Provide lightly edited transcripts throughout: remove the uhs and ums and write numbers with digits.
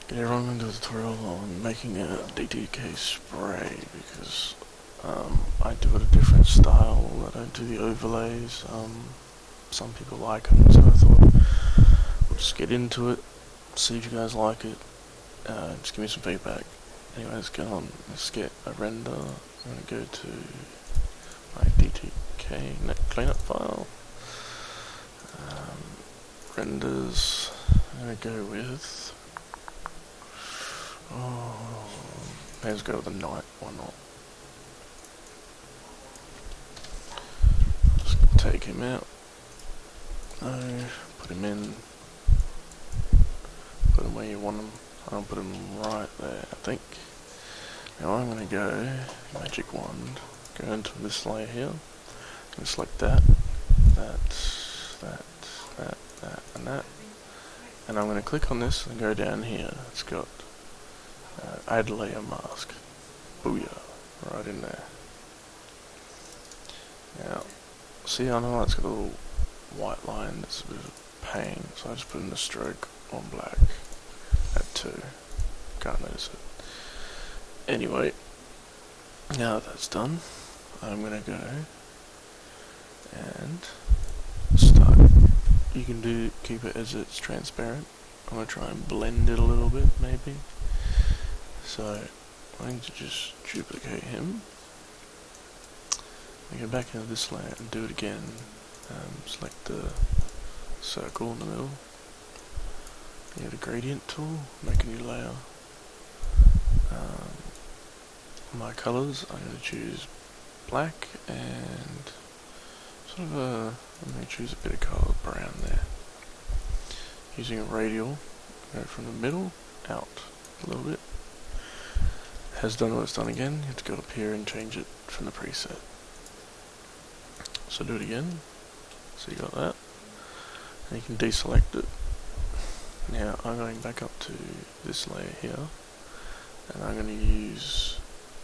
G'day everyone, I'm going to do a tutorial on making a DTK spray because I do it a different style. I don't do the overlays. Some people like them, so I thought we'll just get into it, see if you guys like it. Just give me some feedback. Anyway, let's get on. Let's get a render. I'm going to go to my DTK cleanup file. Renders. I'm going to go with. Let's go with the night, why not? Just take him out. No, put him in. Put him where you want him. I'll put him right there, I think. Now I'm going to go, magic wand, go into this layer here. And select that, and that. And I'm going to click on this and go down here. It's got add layer mask. Booyah. Right in there. Now, see, I know it's got a little white line that's a bit of a pain, so I just put in the stroke on black at 2. Can't notice it. Anyway, now that that's done, I'm going to go and start. You can keep it as it's transparent. I'm going to try and blend it a little bit, maybe. So, I'm going to just duplicate him. I go back into this layer and do it again. Select the circle in the middle. Get a gradient tool, make a new layer. My colours, I'm going to choose black and sort of I'm going to choose a bit of colour brown there. Using a radial, go from the middle out a little bit. Has done what it's done again, you have to go up here and change it from the preset. So do it again, so you got that, and you can deselect it. Now I'm going back up to this layer here, and I'm going to use,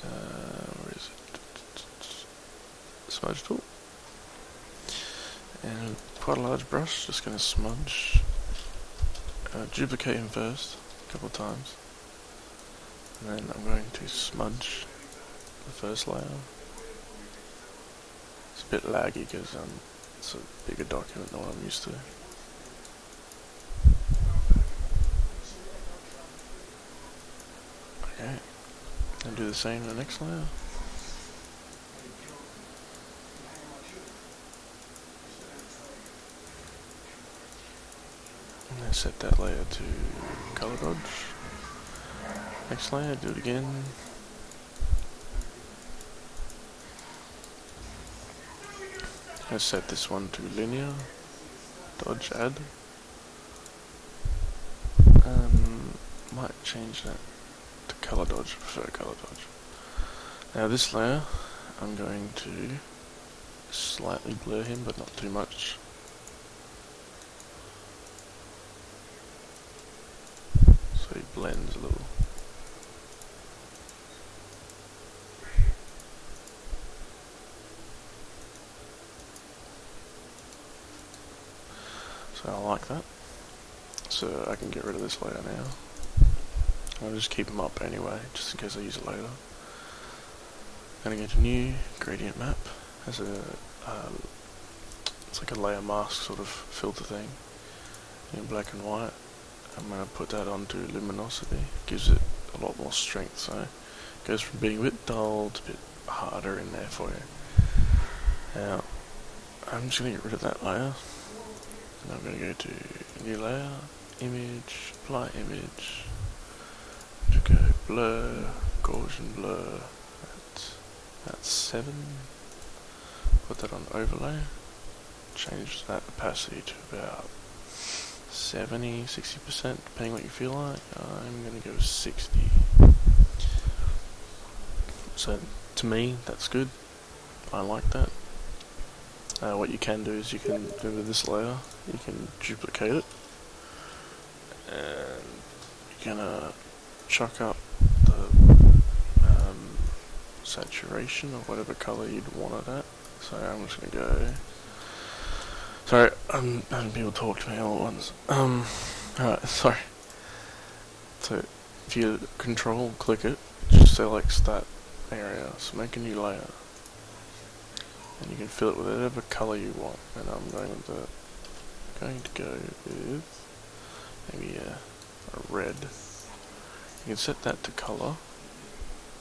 where is it, smudge tool, and quite a large brush, just going to smudge, duplicate him first, a couple of times. And then I'm going to smudge the first layer. It's a bit laggy because it's a bigger document than what I'm used to. Okay, and do the same in the next layer. And then set that layer to color dodge. Next layer, do it again. I set this one to linear, dodge add. Might change that to color dodge, prefer color dodge. Now this layer, I'm going to slightly blur him, but not too much. So he blends a little. So I like that. So I can get rid of this layer now. I'll just keep them up anyway, just in case I use it later. I'm going to go to new gradient map. As a, it's like a layer mask sort of filter thing in black and white. I'm going to put that onto luminosity. Gives it a lot more strength, so it goes from being a bit dull to a bit harder in there for you. Now, I'm just going to get rid of that layer. And I'm going to go to new layer, image, apply image, to go blur, Gaussian blur, that's 7, put that on overlay, change that opacity to about 70-60%, depending what you feel like. I'm going to go 60. So to me, that's good, I like that. What you can do is you can go to this layer, you can duplicate it, and you're gonna chuck up the saturation or whatever color you'd want it at. So I'm just gonna go. Sorry, I'm having people talk to me all at once. Alright, sorry. So if you control click it, it just selects that area. So make a new layer, and you can fill it with whatever colour you want. And I'm going to go with maybe a red. You can set that to colour.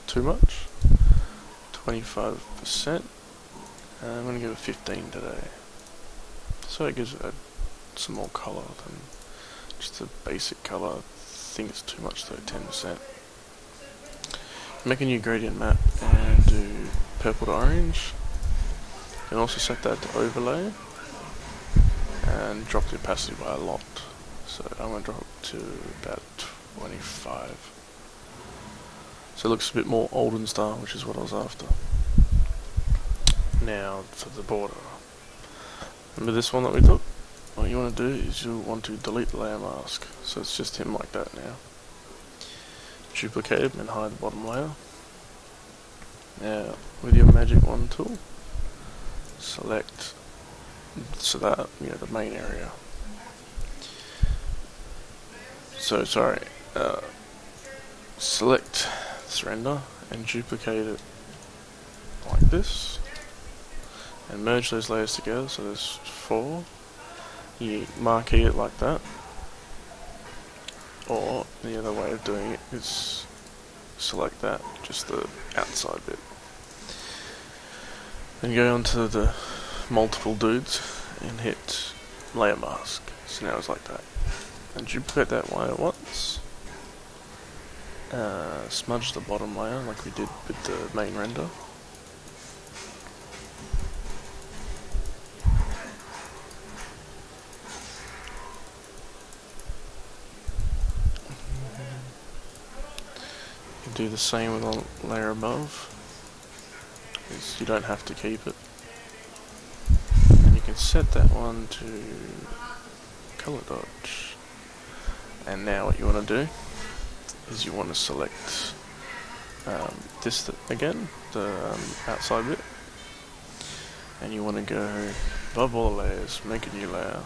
Too much. 25%. And I'm going to give it 15 today. So it gives it some more colour than just a basic colour. I think it's too much though, 10%. Make a new gradient map and do purple to orange. You can also set that to overlay and drop the opacity by a lot. So I'm going to drop it to about 25. So it looks a bit more olden style, which is what I was after. Now for the border. Remember this one that we took? What you want to do is you want to delete the layer mask. So it's just him like that now. Duplicate him and hide the bottom layer. Now with your magic wand tool, select so that the main area. So sorry, select this render and duplicate it like this, and merge those layers together. So there's 4. You marquee it like that, or the other way of doing it is select that, just the outside bit. Then go onto the multiple dudes and hit layer mask. So now it's like that. And duplicate that layer once. Smudge the bottom layer like we did with the main render. You can do the same with the layer above, because you don't have to keep it. And you can set that one to color dodge. And now what you want to do is you want to select this again, the outside bit, and you want to go above all the layers, make a new layer,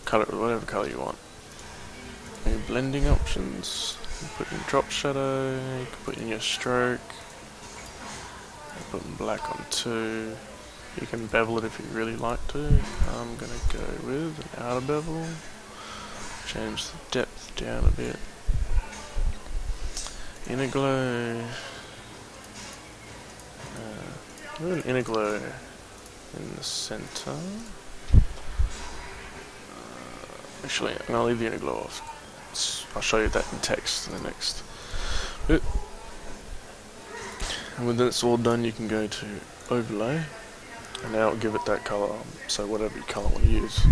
color it with whatever color you want. Your blending options, you put in drop shadow, you can put in your stroke, put in black on 2. You can bevel it if you really like to. I'm going to go with an outer bevel. Change the depth down a bit. Inner glow. An inner glow in the center. Actually, I'm going to leave the inner glow off. I'll show you that in text in the next bit. And when that's all done, you can go to overlay, and now it'll give it that color. So whatever color you want to use.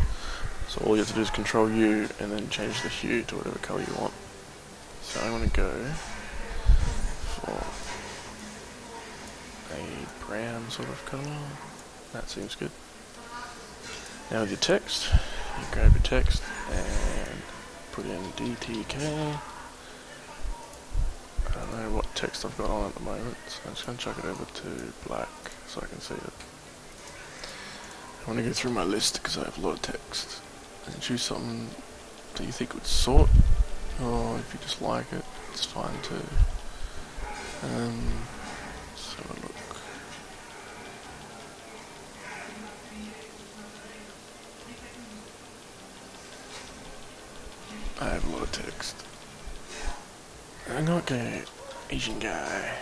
So all you have to do is Control U and then change the hue to whatever color you want. So I want to go for a brown sort of color. That seems good. Now with your text, you grab your text and put in DTK. I don't know what text I've got on at the moment, so I'm just going to chuck it over to black so I can see it. I want to go through my list because I have a lot of text. And choose something that you think would sort, or if you just like it, it's fine too. Let's have a look. I have a lot of text. I'm not going Asian guy.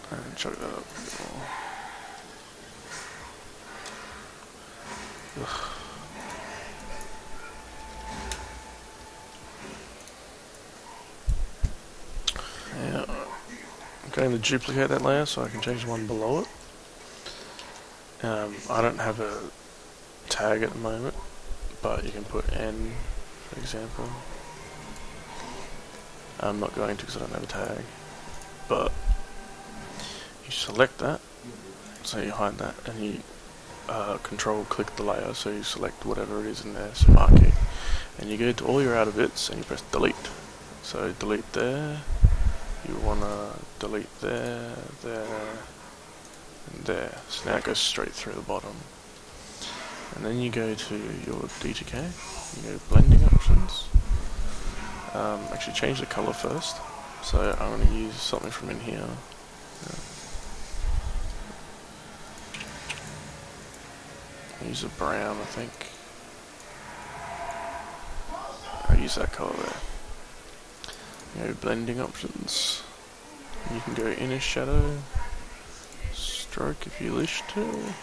And chuck that up a bit more. Ugh. Yeah, I'm going to duplicate that layer so I can change the one below it. I don't have a tag at the moment, but you can put N, for example. I'm not going to because I don't have a tag, but you select that, so you hide that, and you Control click the layer, so you select whatever it is in there, so marquee, and you go to all your outer bits and you press delete. So delete there, you want to delete there, there, and there. So now it goes straight through the bottom. And then you go to your DTK, you go blending options. Actually change the color first. So I'm going to use something from in here. Use a brown, I think. I'll use that color there. Go blending options. You can go inner shadow, stroke if you wish to.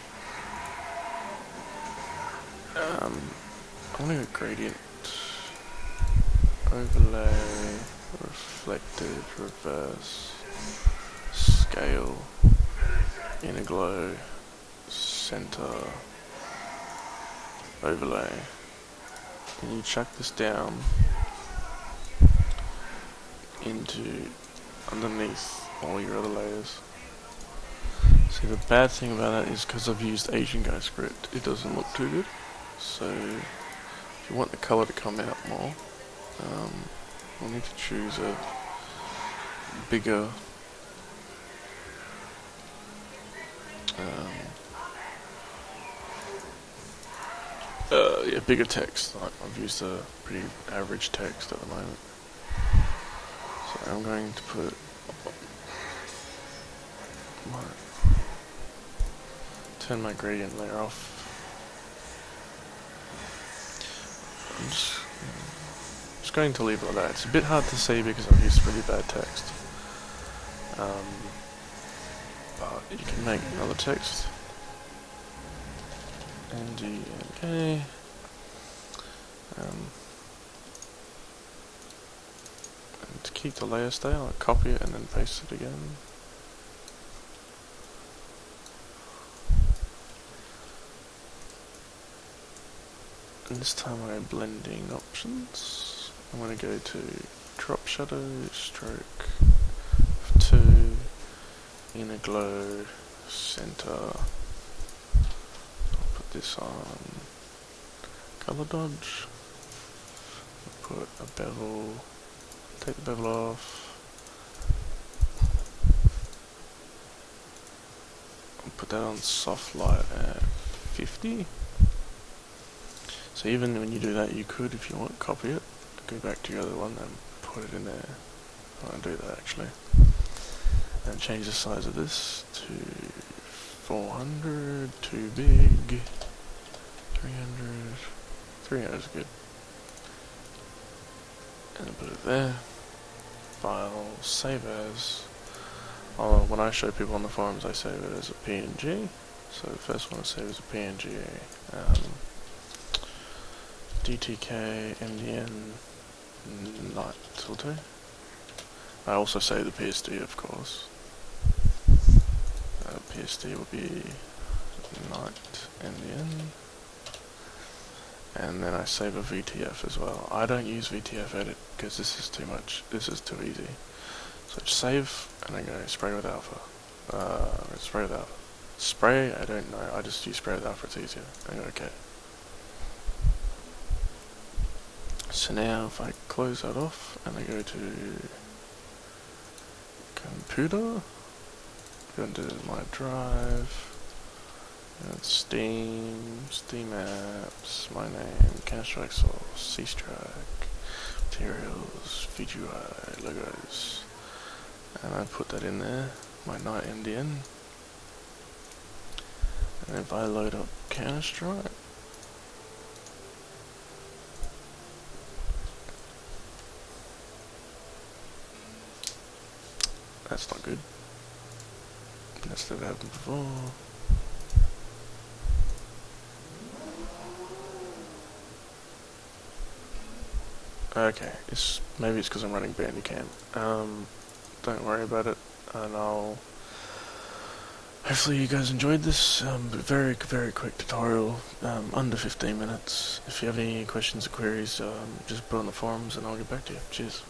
I'm gonna go gradient, overlay, reflected, reverse, scale, inner glow, center, overlay. And you chuck this down into underneath all your other layers. See, the bad thing about that is because I've used Asian Guy script, it doesn't look too good. So if you want the colour to come out more, we'll need to choose a bigger bigger text. I've used a pretty average text at the moment. So I'm going to put turn my gradient layer off. I'm just going to leave it like that. It's a bit hard to see because I've used really bad text. But you can make another text. DTK. And to keep the layer style, I'll copy it and then paste it again. And this time I have blending options. I'm going to go to drop shadow, stroke, 2, inner glow, center. I'll put this on color dodge. I'll put a bevel, take the bevel off. I'll put that on soft light at 50. So even when you do that, you could, if you want, copy it, go back to your other one and put it in there. I want to do that actually. And change the size of this to 400, too big, 300 is good. And put it there. File, save as. When I show people on the forums, I save it as a PNG. So the first one I save as a PNG. DTK, MDN, night will do. I also say the PSD, of course. PSD will be night MDN. And then I save a VTF as well. I don't use VTF edit because this is too much. This is too easy. So save and I go spray with alpha. Spray with alpha. Spray, I don't know. I just use spray with alpha, it's easier. I go okay. So now if I close that off and I go to computer, go into my drive, and Steam apps, my name, Counter-Strike Source, C-Strike, materials, VGUI, logos, and I put that in there, my night MDN, and if I load up Counter-Strike, that's not good. That's never happened before. Okay, maybe it's because I'm running Bandicam. Don't worry about it, and hopefully you guys enjoyed this very quick tutorial, under 15 minutes. If you have any questions or queries, just put on the forums and I'll get back to you. Cheers.